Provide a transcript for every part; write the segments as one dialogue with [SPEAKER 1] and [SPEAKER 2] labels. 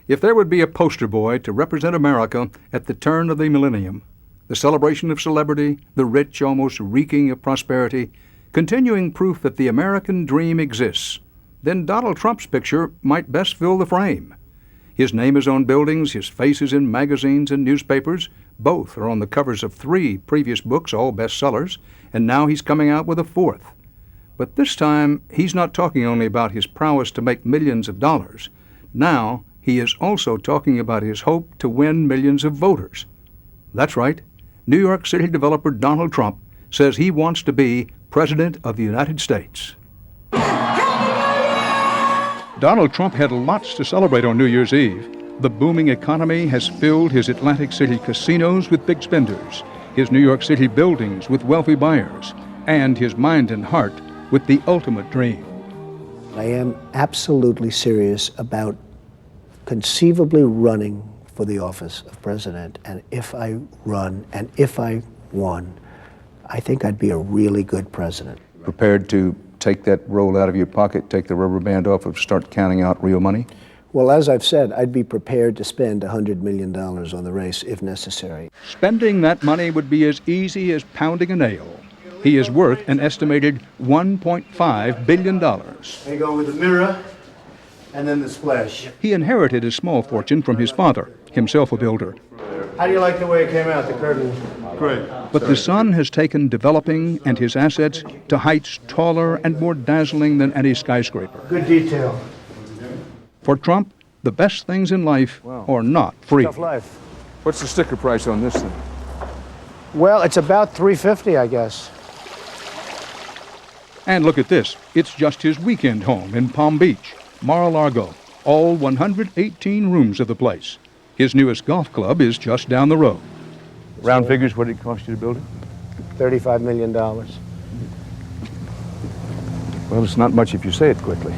[SPEAKER 1] If there would be a poster boy to represent America at the turn of the millennium, the celebration of celebrity, the rich almost reeking of prosperity, continuing proof that the American dream exists, then Donald Trump's picture might best fill the frame. His name is on buildings, his face is in magazines and newspapers. Both are on the covers of 3 previous books, all bestsellers, and now he's coming out with a 4th. But this time, he's not talking only about his prowess to make millions of dollars. Now, he is also talking about his hope to win millions of voters. That's right. New York City developer Donald Trump says he wants to be President of the United States. Donald Trump had lots to celebrate on New Year's Eve. The booming economy has filled his Atlantic City casinos with big spenders, his New York City buildings with wealthy buyers, and his mind and heart with the ultimate dream.
[SPEAKER 2] I am absolutely serious about conceivably running for the office of president. And if I run and if I won, I think I'd be a really good president.
[SPEAKER 1] Prepared to take that roll out of your pocket, take the rubber band off, and start counting out real money?
[SPEAKER 2] Well, as I've said, I'd be prepared to spend $100 million on the race if necessary.
[SPEAKER 1] Spending that money would be as easy as pounding a nail. He is worth an estimated $1.5 billion.
[SPEAKER 2] They go with the mirror and then the splash.
[SPEAKER 1] He inherited a small fortune from his father, himself a builder.
[SPEAKER 2] How do you like the way it came out, the curtain?
[SPEAKER 3] Great.
[SPEAKER 1] But the son has taken developing and his assets to heights taller and more dazzling than any skyscraper.
[SPEAKER 2] Good detail.
[SPEAKER 1] For Trump, the best things in life are not free.
[SPEAKER 2] Tough life.
[SPEAKER 3] What's the sticker price on this thing?
[SPEAKER 2] Well, it's about $350, I guess.
[SPEAKER 1] And look at this. It's just his weekend home in Palm Beach, Mar-a-Lago, all 118 rooms of the place. His newest golf club is just down the road.
[SPEAKER 3] Round figures, what did it cost you to build it?
[SPEAKER 2] $35 million.
[SPEAKER 3] Well, it's not much if you say it quickly.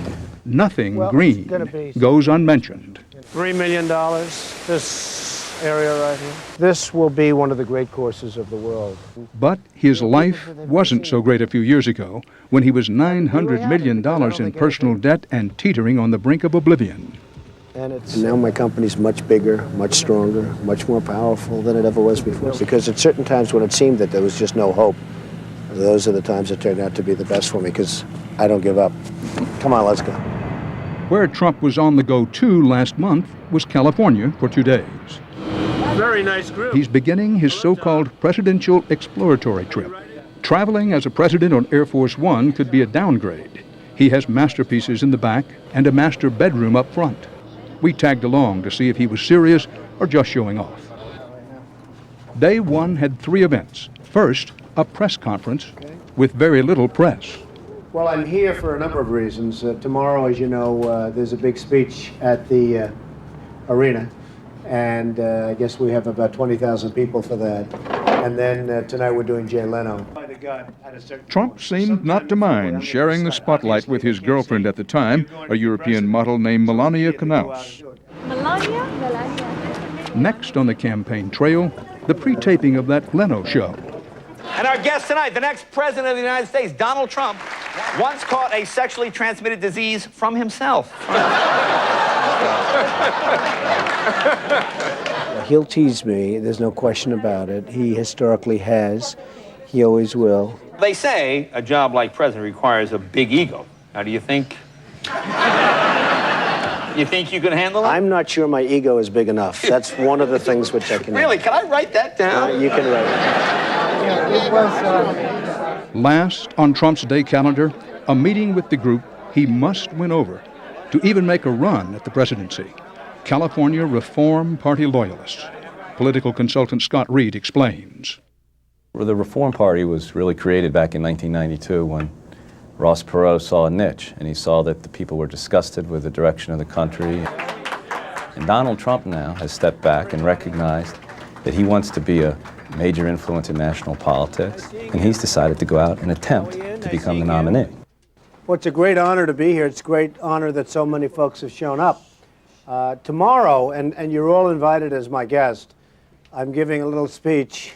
[SPEAKER 1] Nothing
[SPEAKER 2] Well,
[SPEAKER 1] green
[SPEAKER 2] it's gonna be-
[SPEAKER 1] goes unmentioned.
[SPEAKER 2] $3 million, this area right here. This will be one of the great courses of the world.
[SPEAKER 1] But his life wasn't so great a few years ago when he was $900 million in personal debt and teetering on the brink of oblivion.
[SPEAKER 2] And now my company's much bigger, much stronger, much more powerful than it ever was before. Because at certain times when it seemed that there was just no hope, those are the times that turned out to be the best for me because I don't give up. Come on, let's go.
[SPEAKER 1] Where Trump was on the go to last month was California for 2 days.
[SPEAKER 2] Very nice group.
[SPEAKER 1] He's beginning his so-called presidential exploratory trip. Traveling as a president on Air Force One could be a downgrade. He has masterpieces in the back and a master bedroom up front. We tagged along to see if he was serious or just showing off. Day 1 had 3 events. First, a press conference with very little press.
[SPEAKER 2] Well, I'm here for a number of reasons. Tomorrow, as you know, there's a big speech at the arena. And I guess we have about 20,000 people for that. And then tonight we're doing Jay Leno.
[SPEAKER 1] Trump seemed not to mind sharing the spotlight with his girlfriend at the time, a European model named Melania Knauss.
[SPEAKER 4] Melania?
[SPEAKER 1] Next on the campaign trail, the pre-taping of that Leno show.
[SPEAKER 5] And our guest tonight, the next president of the United States, Donald Trump, once caught a sexually transmitted disease from himself.
[SPEAKER 2] He'll tease me, there's no question about it. He historically has. He always will.
[SPEAKER 5] They say a job like president requires a big ego. Now, do you think... You think you can handle it?
[SPEAKER 2] I'm not sure my ego is big enough. That's one of the things which I can...
[SPEAKER 5] Really? Can I write that down?
[SPEAKER 2] You can write it.
[SPEAKER 1] Last on Trump's day calendar, a meeting with the group he must win over to even make a run at the presidency. California Reform Party loyalists. Political consultant Scott Reed explains.
[SPEAKER 6] Well, the Reform Party was really created back in 1992 when Ross Perot saw a niche, and he saw that the people were disgusted with the direction of the country. And Donald Trump now has stepped back and recognized that he wants to be a major influence in national politics, and he's decided to go out and attempt to become the nominee.
[SPEAKER 2] Well, it's a great honor to be here. It's a great honor that so many folks have shown up. Tomorrow, and you're all invited as my guest, I'm giving a little speech,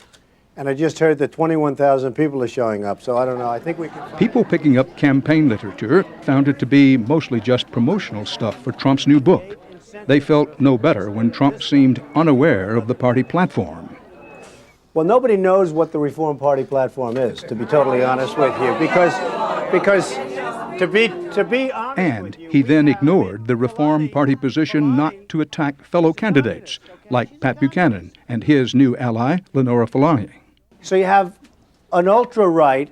[SPEAKER 2] and I just heard that 21,000 people are showing up, so I don't know. I think we can...
[SPEAKER 1] People picking up campaign literature found it to be mostly just promotional stuff for Trump's new book. They felt no better when Trump seemed unaware of the party platform.
[SPEAKER 2] Well, nobody knows what the Reform Party platform is, to be totally honest with you, because to be honest
[SPEAKER 1] And
[SPEAKER 2] with you,
[SPEAKER 1] he then ignored the Reform Party position not to attack fellow candidates like Pat Buchanan and his new ally, Lenora Fulani.
[SPEAKER 2] So you have an ultra-right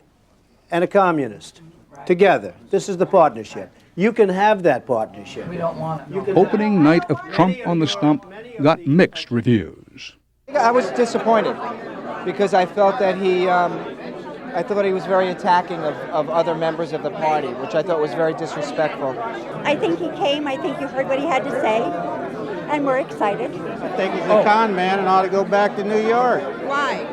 [SPEAKER 2] and a communist together. This is the partnership. You can have that partnership. We don't want it.
[SPEAKER 1] Opening night of Trump on the Stump got mixed reviews.
[SPEAKER 4] I was disappointed because I felt that I thought he was very attacking of other members of the party, which I thought was very disrespectful.
[SPEAKER 7] I think he came. I think you heard what he had to say, and we're excited.
[SPEAKER 8] I think he's a con man and ought to go back to New York.
[SPEAKER 7] Why?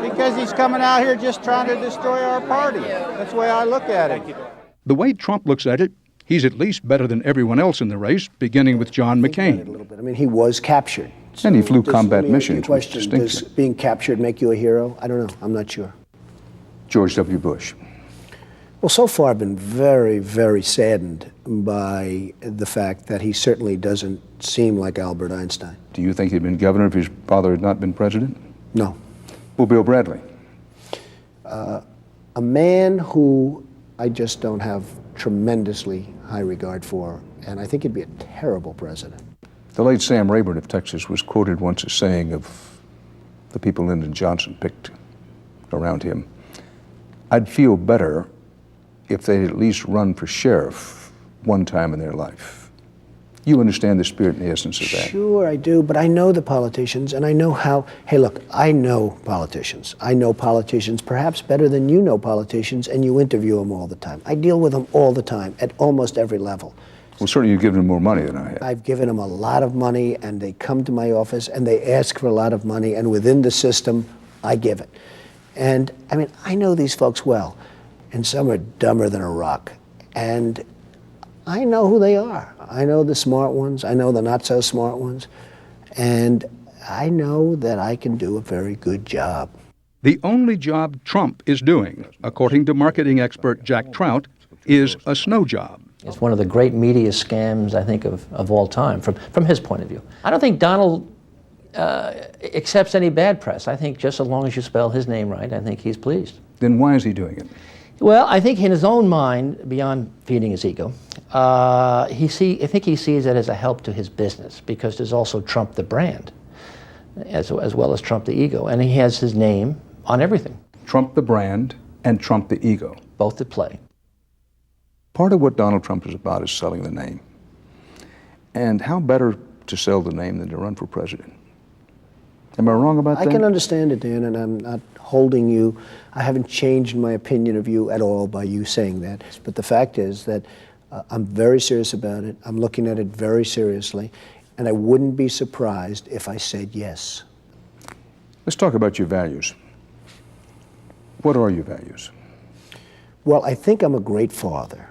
[SPEAKER 8] Because he's coming out here just trying to destroy our party. That's the way I look at it.
[SPEAKER 1] The way Trump looks at it, he's at least better than everyone else in the race, beginning with John
[SPEAKER 2] A little
[SPEAKER 1] McCain.
[SPEAKER 2] bit. I mean, he was captured.
[SPEAKER 3] And he flew
[SPEAKER 2] does-
[SPEAKER 3] combat
[SPEAKER 2] let me ask you a
[SPEAKER 3] missions with
[SPEAKER 2] question.
[SPEAKER 3] distinction.
[SPEAKER 2] Does being captured make you a hero? I don't know. I'm not sure.
[SPEAKER 3] George W. Bush.
[SPEAKER 2] Well, so far I've been very, very saddened by the fact that he certainly doesn't seem like Albert Einstein.
[SPEAKER 3] Do you think he'd been governor if his father had not been president?
[SPEAKER 2] No.
[SPEAKER 3] Well, Bill Bradley.
[SPEAKER 2] A man who I just don't have tremendously high regard for, and I think he'd be a terrible president.
[SPEAKER 3] The late Sam Rayburn of Texas was quoted once as saying of the people Lyndon Johnson picked around him, I'd feel better if they'd at least run for sheriff one time in their life. You understand the spirit and the essence of that.
[SPEAKER 2] Sure, I do, but I know the politicians, and I know how, hey, look, I know politicians. I know politicians perhaps better than you know politicians, and you interview them all the time. I deal with them all the time, at almost every level.
[SPEAKER 3] Well, certainly you've given him more money than I have.
[SPEAKER 2] I've given them a lot of money, and they come to my office, and they ask for a lot of money, and within the system, I give it. And, I mean, I know these folks well, and some are dumber than a rock. And I know who they are. I know the smart ones. I know the not-so-smart ones. And I know that I can do a very good job.
[SPEAKER 1] The only job Trump is doing, according to marketing expert Jack Trout, is a snow job.
[SPEAKER 9] It's one of the great media scams, I think, of all time, from his point of view. I don't think Donald accepts any bad press. I think just as long as you spell his name right, I think he's pleased.
[SPEAKER 1] Then why is he doing it?
[SPEAKER 9] Well, I think in his own mind, beyond feeding his ego, I think he sees it as a help to his business, because there's also Trump the brand, as well as Trump the ego, and he has his name on everything.
[SPEAKER 1] Trump the brand and Trump the ego.
[SPEAKER 9] Both at play.
[SPEAKER 3] Part of what Donald Trump is about is selling the name. And how better to sell the name than to run for president? Am I wrong about that?
[SPEAKER 2] I can understand it, Dan, and I'm not holding you. I haven't changed my opinion of you at all by you saying that. But the fact is that I'm very serious about it. I'm looking at it very seriously, and I wouldn't be surprised if I said yes.
[SPEAKER 3] Let's talk about your values. What are your values?
[SPEAKER 2] Well, I think I'm a great father.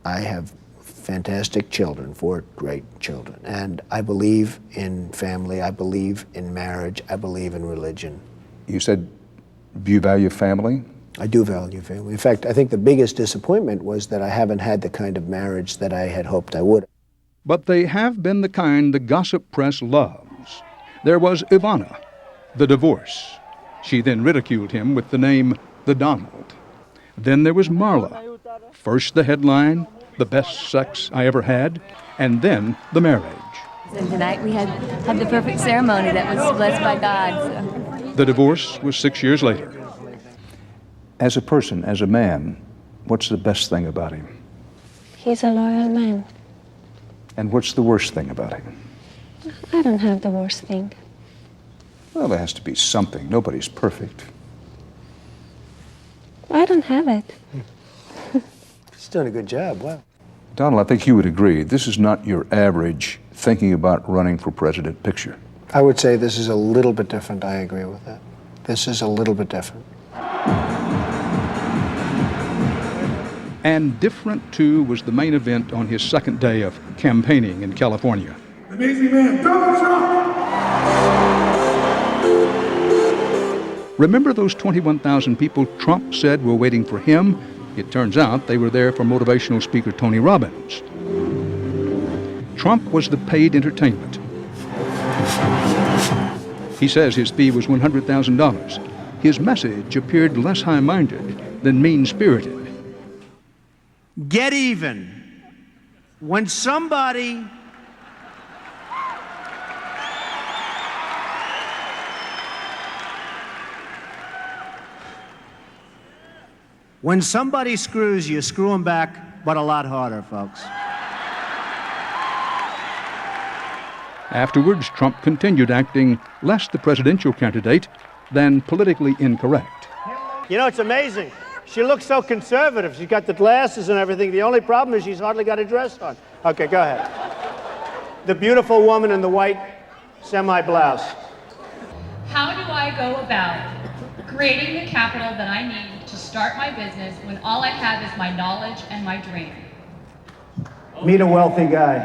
[SPEAKER 2] I have fantastic children, 4 great children, and I believe in family, I believe in marriage, I believe in religion.
[SPEAKER 3] You said you value family?
[SPEAKER 2] I do value family. In fact, I think the biggest disappointment was that I haven't had the kind of marriage that I had hoped I would.
[SPEAKER 1] But they have been the kind the gossip press loves. There was Ivana, the divorce. She then ridiculed him with the name The Donald. Then there was Marla. First the headline, the best sex I ever had, and then the marriage.
[SPEAKER 10] And tonight we had the perfect ceremony that was blessed by God. So.
[SPEAKER 1] The divorce was 6 years later.
[SPEAKER 3] As a person, as a man, what's the best thing about him?
[SPEAKER 11] He's a loyal man.
[SPEAKER 3] And what's the worst thing about him?
[SPEAKER 11] I don't have the worst thing.
[SPEAKER 3] Well, there has to be something. Nobody's perfect.
[SPEAKER 11] I don't have it.
[SPEAKER 2] He's doing a good job. Wow.
[SPEAKER 3] Donald, I think you would agree, this is not your average thinking about running for president picture.
[SPEAKER 2] I would say this is a little bit different. I agree with that. This is a little bit different.
[SPEAKER 1] And different, too, was the main event on his second day of campaigning in California.
[SPEAKER 12] Amazing man, Donald Trump!
[SPEAKER 1] Remember those 21,000 people Trump said were waiting for him? It turns out they were there for motivational speaker Tony Robbins. Trump was the paid entertainment. He says his fee was $100,000. His message appeared less high-minded than mean-spirited.
[SPEAKER 2] Get even. When somebody screws you, screw them back, but a lot harder, folks.
[SPEAKER 1] Afterwards, Trump continued acting less the presidential candidate than politically incorrect.
[SPEAKER 2] You know, it's amazing. She looks so conservative. She's got the glasses and everything. The only problem is she's hardly got a dress on. Okay, go ahead. The beautiful woman in the white semi-blouse.
[SPEAKER 13] How do I go about creating the capital that I need to start my business when all I have is my knowledge and my dream?
[SPEAKER 2] Meet a wealthy guy.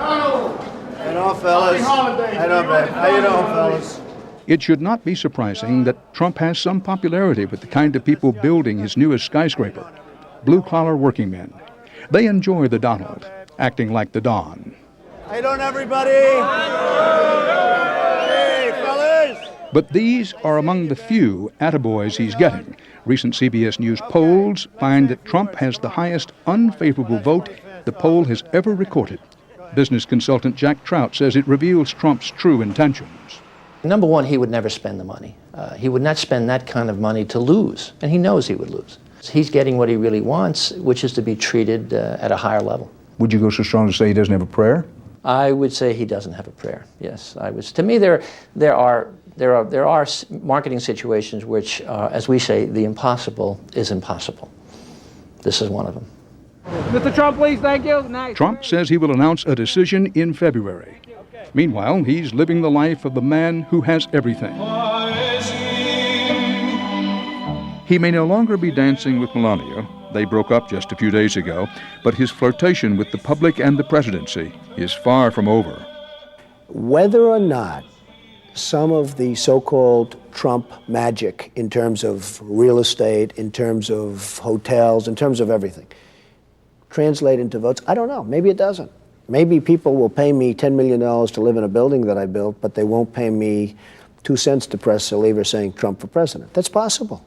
[SPEAKER 2] How you doing, fellas? How you doing, babe? How you doing, fellas?
[SPEAKER 1] It should not be surprising that Trump has some popularity with the kind of people building his newest skyscraper, blue-collar working men. They enjoy the Donald, acting like the Don.
[SPEAKER 2] How you doing, everybody? Hey, fellas!
[SPEAKER 1] But these are among the few attaboys he's getting. Recent CBS News polls find that Trump has the highest unfavorable vote the poll has ever recorded. Business consultant Jack Trout says it reveals Trump's true intentions.
[SPEAKER 9] Number one, he would never spend the money. He would not spend that kind of money to lose, and he knows he would lose. He's getting what he really wants, which is to be treated at a higher level.
[SPEAKER 3] Would you go so strong as to say he doesn't have a prayer?
[SPEAKER 9] I would say he doesn't have a prayer. Yes, I was. To me, there are marketing situations which, as we say, the impossible is impossible. This is one of them.
[SPEAKER 8] Mr. Trump, please, thank you. Nice.
[SPEAKER 1] Trump says he will announce a decision in February. Meanwhile, he's living the life of the man who has everything. He may no longer be dancing with Melania. They broke up just a few days ago, but his flirtation with the public and the presidency is far from over.
[SPEAKER 2] Whether or not some of the so-called Trump magic in terms of real estate, in terms of hotels, in terms of everything, translate into votes, I don't know. Maybe it doesn't. Maybe people will pay me $10 million to live in a building that I built, but they won't pay me 2 cents to press a lever saying Trump for president. That's possible.